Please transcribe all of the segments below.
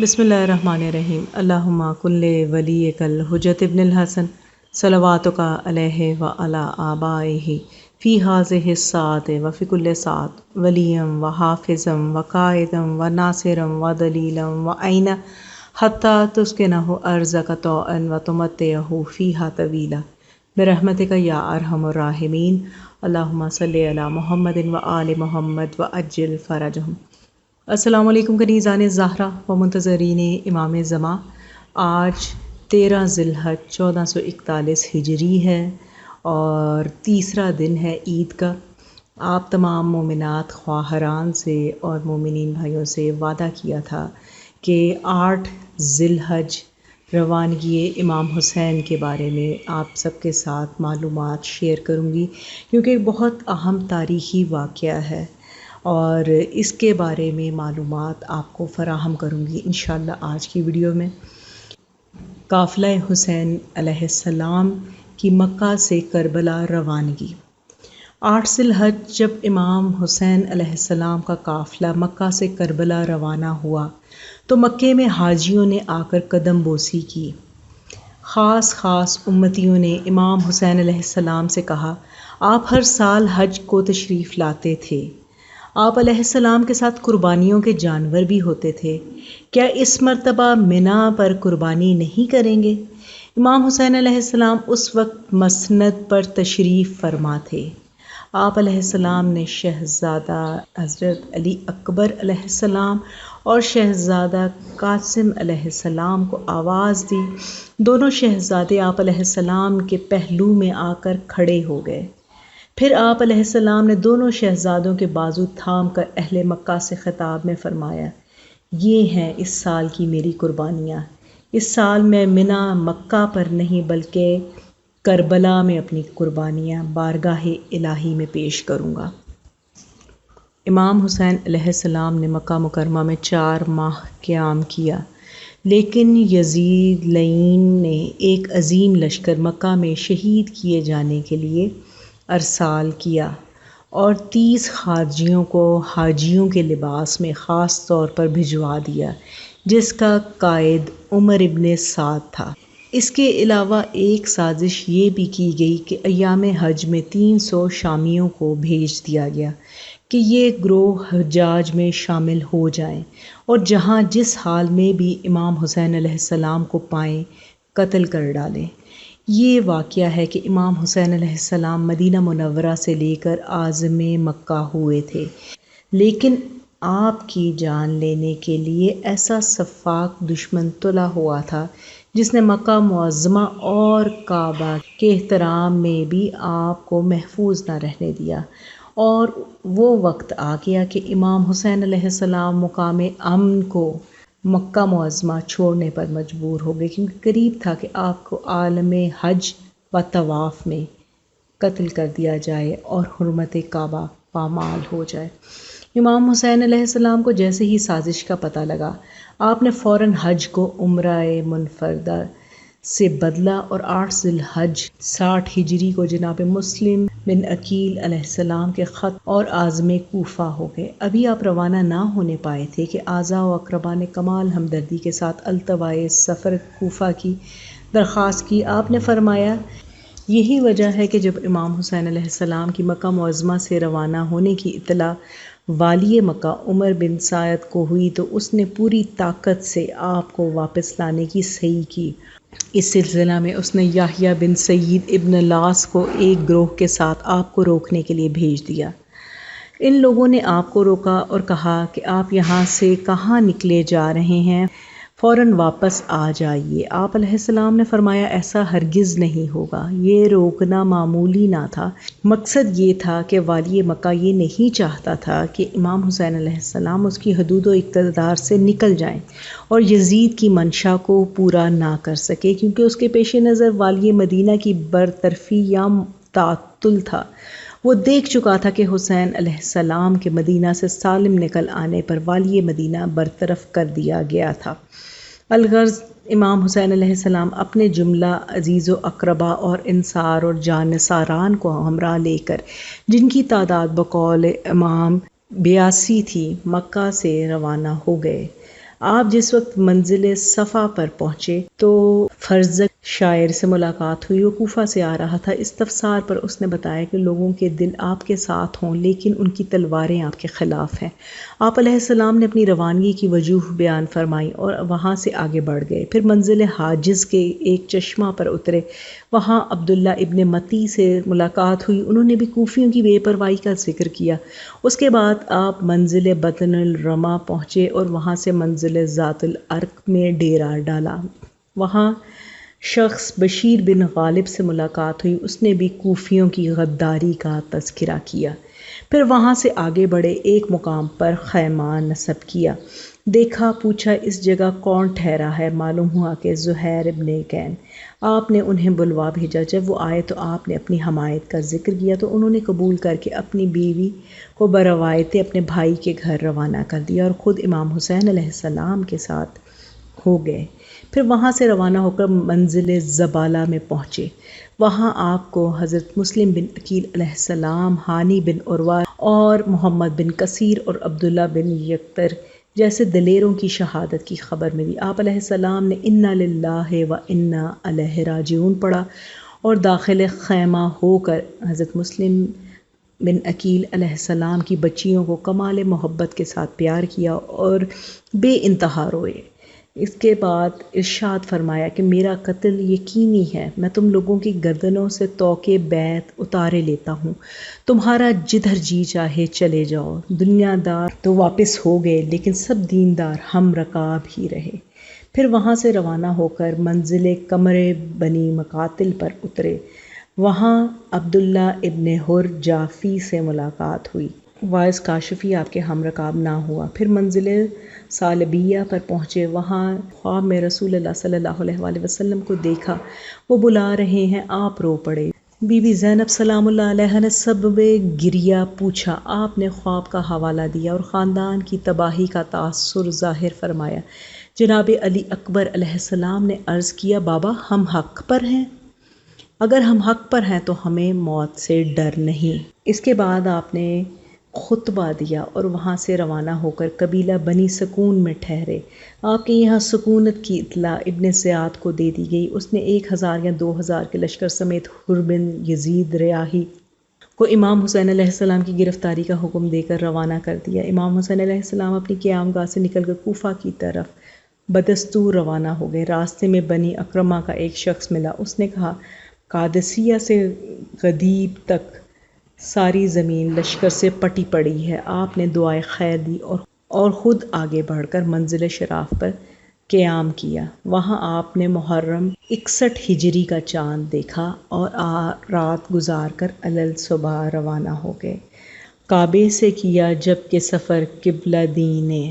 بسم اللہ الرحمن الرحیم۔ اللہم کل ولیک الحجۃ ابن الحسن صلواتک علیہ وعلی آبائہ فی ہذہ الساعۃ وفی کل ساعۃ ولیا وحافظا وقائدا وناصرا ودلیلا وعینا حتی تسکنہ ارضک طوعا وتمتعہ فیہا طویلا برحمتک یا ارحم الراحمین۔ اللہم صلی علی محمد وآل محمد وعجل فرجہم۔ السلام علیکم کنیزان زہرا و منتظرین امام زمان۔ آج 13 ذیلحج 1441 ہجری ہے اور تیسرا دن ہے عید کا۔ آپ تمام مومنات خواہران سے اور مومنین بھائیوں سے وعدہ کیا تھا کہ 8 ذیلحج روانگی امام حسین کے بارے میں آپ سب کے ساتھ معلومات شیئر کروں گی، کیونکہ بہت اہم تاریخی واقعہ ہے اور اس کے بارے میں معلومات آپ کو فراہم کروں گی انشاءاللہ آج کی ویڈیو میں۔ قافلہ حسین علیہ السلام کی مکہ سے کربلا روانگی۔ 8 ذیلحج جب امام حسین علیہ السلام کا قافلہ مکہ سے کربلا روانہ ہوا تو مکے میں حاجیوں نے آ کر قدم بوسی کی۔ خاص امتیوں نے امام حسین علیہ السلام سے کہا، آپ ہر سال حج کو تشریف لاتے تھے، آپ علیہ السلام کے ساتھ قربانیوں کے جانور بھی ہوتے تھے، کیا اس مرتبہ منی پر قربانی نہیں کریں گے؟ امام حسین علیہ السلام اس وقت مسند پر تشریف فرما تھے۔ آپ علیہ السلام نے شہزادہ حضرت علی اکبر علیہ السلام اور شہزادہ قاسم علیہ السلام کو آواز دی۔ دونوں شہزادے آپ علیہ السلام کے پہلو میں آ کر کھڑے ہو گئے۔ پھر آپ علیہ السلام نے دونوں شہزادوں کے بازو تھام کر اہل مکہ سے خطاب میں فرمایا، یہ ہیں اس سال کی میری قربانیاں۔ اس سال میں منی مکہ پر نہیں بلکہ کربلا میں اپنی قربانیاں بارگاہ الہی میں پیش کروں گا۔ امام حسین علیہ السلام نے مکہ مکرمہ میں 4 ماہ قیام کیا، لیکن یزید لعین نے ایک عظیم لشکر مکہ میں شہید کیے جانے کے لیے ارسال کیا اور 30 خارجیوں کو حاجیوں کے لباس میں خاص طور پر بھجوا دیا، جس کا قائد عمر ابن سعد تھا۔ اس کے علاوہ ایک سازش یہ بھی کی گئی کہ ایام حج میں 300 شامیوں کو بھیج دیا گیا کہ یہ گروہ حجاج میں شامل ہو جائیں اور جہاں جس حال میں بھی امام حسین علیہ السلام کو پائیں قتل کر ڈالیں۔ یہ واقعہ ہے کہ امام حسین علیہ السلام مدینہ منورہ سے لے کر عازم مکہ ہوئے تھے، لیکن آپ کی جان لینے کے لیے ایسا سفاک دشمن طلع ہوا تھا جس نے مکہ معظمہ اور کعبہ کے احترام میں بھی آپ کو محفوظ نہ رہنے دیا، اور وہ وقت آ گیا کہ امام حسین علیہ السلام مقام امن کو مکہ معظمہ چھوڑنے پر مجبور ہو گئے، کیونکہ قریب تھا کہ آپ کو عالم حج و طواف میں قتل کر دیا جائے اور حرمت کعبہ پامال ہو جائے۔ امام حسین علیہ السلام کو جیسے ہی سازش کا پتہ لگا، آپ نے فوراً حج کو عمرہ منفردہ سے بدلا اور 8 ذیلحج 60 ہجری کو جناب مسلم بن عقیل علیہ السلام کے خط اور عازم کوفہ ہو گئے۔ ابھی آپ روانہ نہ ہونے پائے تھے کہ اعزاء و اقربا نے کمال ہمدردی کے ساتھ التوائے سفر کوفہ کی درخواست کی۔ آپ نے فرمایا، یہی وجہ ہے کہ جب امام حسین علیہ السلام کی مکہ معظمہ سے روانہ ہونے کی اطلاع والی مکہ عمر بن سعد کو ہوئی تو اس نے پوری طاقت سے آپ کو واپس لانے کی صحیح کی۔ اس سلسلہ میں اس نے یحییٰ بن سعید ابن لاس کو ایک گروہ کے ساتھ آپ کو روکنے کے لیے بھیج دیا۔ ان لوگوں نے آپ کو روکا اور کہا کہ آپ یہاں سے کہاں نکلے جا رہے ہیں، فوراً واپس آ جائیے۔ آپ علیہ السلام نے فرمایا، ایسا ہرگز نہیں ہوگا۔ یہ روکنا معمولی نہ تھا، مقصد یہ تھا کہ والی مکہ یہ نہیں چاہتا تھا کہ امام حسین علیہ السلام اس کی حدود و اقتدار سے نکل جائیں اور یزید کی منشا کو پورا نہ کر سکے، کیونکہ اس کے پیش نظر والی مدینہ کی برطرفی یا تعطل تھا۔ وہ دیکھ چکا تھا کہ حسین علیہ السلام کے مدینہ سے سالم نکل آنے پر والی مدینہ برطرف کر دیا گیا تھا۔ الغرض امام حسین علیہ السلام اپنے جملہ عزیز و اقربا اور انصار اور جانثاران کو ہمراہ لے کر، جن کی تعداد بقول امام 82 تھی، مکہ سے روانہ ہو گئے۔ آپ جس وقت منزل صفا پر پہنچے تو فرزق شاعر سے ملاقات ہوئی، وہ کوفہ سے آ رہا تھا۔ استفسار پر اس نے بتایا کہ لوگوں کے دل آپ کے ساتھ ہوں لیکن ان کی تلواریں آپ کے خلاف ہیں۔ آپ علیہ السلام نے اپنی روانگی کی وجوہ بیان فرمائی اور وہاں سے آگے بڑھ گئے، پھر منزل حاجز کے ایک چشمہ پر اترے، وہاں عبداللہ ابن متی سے ملاقات ہوئی، انہوں نے بھی کوفیوں کی بے پرواہی کا ذکر کیا۔ اس کے بعد آپ منزل بطن الرما پہنچے اور وہاں سے منزل ذات العرق میں ڈیرا ڈالا، وہاں شخص بشیر بن غالب سے ملاقات ہوئی، اس نے بھی کوفیوں کی غداری کا تذکرہ کیا۔ پھر وہاں سے آگے بڑھے، ایک مقام پر خیمہ نصب کیا، دیکھا، پوچھا اس جگہ کون ٹھہرا ہے، معلوم ہوا کہ زہیر ابن کین۔ آپ نے انہیں بلوا بھیجا، جب وہ آئے تو آپ نے اپنی حمایت کا ذکر کیا تو انہوں نے قبول کر کے اپنی بیوی کو بروایت اپنے بھائی کے گھر روانہ کر دیا اور خود امام حسین علیہ السلام کے ساتھ ہو گئے۔ پھر وہاں سے روانہ ہو کر منزل زبالہ میں پہنچے، وہاں آپ کو حضرت مسلم بن عقیل علیہ السلام، ہانی بن عروہ اور محمد بن کثیر اور عبداللہ بن یکتر جیسے دلیروں کی شہادت کی خبر ملی۔ آپ علیہ السلام نے انا للہ و انا الیہ راجعون پڑھا اور داخل خیمہ ہو کر حضرت مسلم بن عقیل علیہ السلام کی بچیوں کو کمال محبت کے ساتھ پیار کیا اور بے انتہا روئے۔ اس کے بعد ارشاد فرمایا کہ میرا قتل یقینی ہے، میں تم لوگوں کی گردنوں سے توقے بیعت اتارے لیتا ہوں، تمہارا جدھر جی چاہے چلے جاؤ۔ دنیا دار تو واپس ہو گئے لیکن سب دیندار ہم رکاب ہی رہے۔ پھر وہاں سے روانہ ہو کر منزل قمر بنی مقاتل پر اترے، وہاں عبداللہ ابن حر جعفی سے ملاقات ہوئی، واعظ کاشفی آپ کے ہم رکاب نہ ہوا۔ پھر منزل سالبیہ پر پہنچے، وہاں خواب میں رسول اللہ صلی اللہ علیہ وآلہ وسلم کو دیکھا، وہ بلا رہے ہیں، آپ رو پڑے۔ بی بی زینب سلام اللہ علیہ نے سبب گریہ پوچھا، آپ نے خواب کا حوالہ دیا اور خاندان کی تباہی کا تاثر ظاہر فرمایا۔ جناب علی اکبر علیہ السلام نے عرض کیا، بابا ہم حق پر ہیں؟ اگر ہم حق پر ہیں تو ہمیں موت سے ڈر نہیں۔ اس کے بعد آپ نے خطبہ دیا اور وہاں سے روانہ ہو کر قبیلہ بنی سکون میں ٹھہرے۔ آپ کے یہاں سکونت کی اطلاع ابن زیاد کو دے دی گئی، اس نے 1000 یا 2000 کے لشکر سمیت حر بن یزید ریاحی کو امام حسین علیہ السلام کی گرفتاری کا حکم دے کر روانہ کر دیا۔ امام حسین علیہ السلام اپنی قیام گاہ سے نکل کر کوفہ کی طرف بدستور روانہ ہو گئے۔ راستے میں بنی مکرمہ کا ایک شخص ملا، اس نے کہا، قادسیہ سے غدیب تک ساری زمین لشکر سے پٹی پڑی ہے۔ آپ نے دعائے خیر دی اور خود آگے بڑھ کر منزل شراف پر قیام کیا، وہاں آپ نے محرم 61 ہجری کا چاند دیکھا اور رات گزار کر الصبح روانہ ہو گئے۔ کعبے سے کیا جب کہ سفر قبلہ دین نے،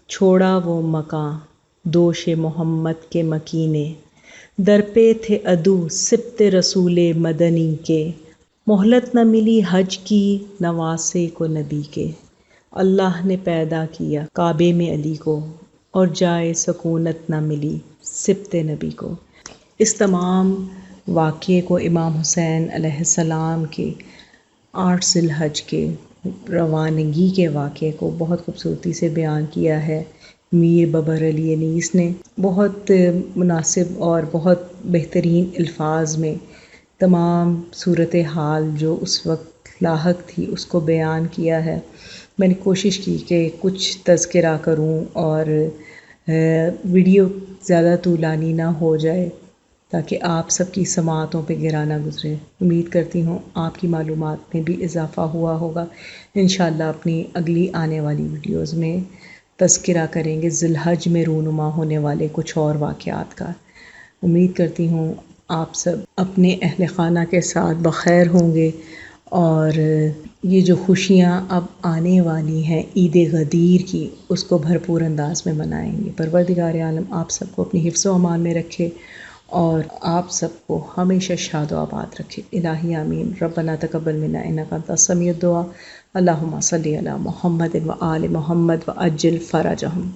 چھوڑا وہ مکاں دوش محمد کے مکینے، در پہ تھے عدو سبط رسول مدنی کے، مہلت نہ ملی حج کی نواسے کو نبی کے، اللہ نے پیدا کیا کعبے میں علی کو اور جائے سکونت نہ ملی سبط نبی کو۔ اس تمام واقعے کو امام حسین علیہ السلام کے 8 ذیلحج کے روانگی کے واقعے کو بہت خوبصورتی سے بیان کیا ہے میر ببر علی انیس نے، بہت مناسب اور بہت بہترین الفاظ میں تمام صورتحال جو اس وقت لاحق تھی اس کو بیان کیا ہے۔ میں نے کوشش کی کہ کچھ تذکرہ کروں اور ویڈیو زیادہ طولانی نہ ہو جائے تاکہ آپ سب کی سماعتوں پہ گرا نہ گزرے۔ امید کرتی ہوں آپ کی معلومات میں بھی اضافہ ہوا ہوگا۔ انشاءاللہ اپنی اگلی آنے والی ویڈیوز میں تذکرہ کریں گے ذیلحج میں رونما ہونے والے کچھ اور واقعات کا۔ امید کرتی ہوں آپ سب اپنے اہل خانہ کے ساتھ بخیر ہوں گے اور یہ جو خوشیاں اب آنے والی ہیں عید غدیر کی، اس کو بھرپور انداز میں منائیں گے۔ پروردگار عالم آپ سب کو اپنی حفظ و امان میں رکھے اور آپ سب کو ہمیشہ شاد و آباد رکھے۔ الہی آمین۔ ربنا تقبل منا انک انت السمیع الدعاء، اللہم صلی علی محمد و آل محمد و عجل فرجہم۔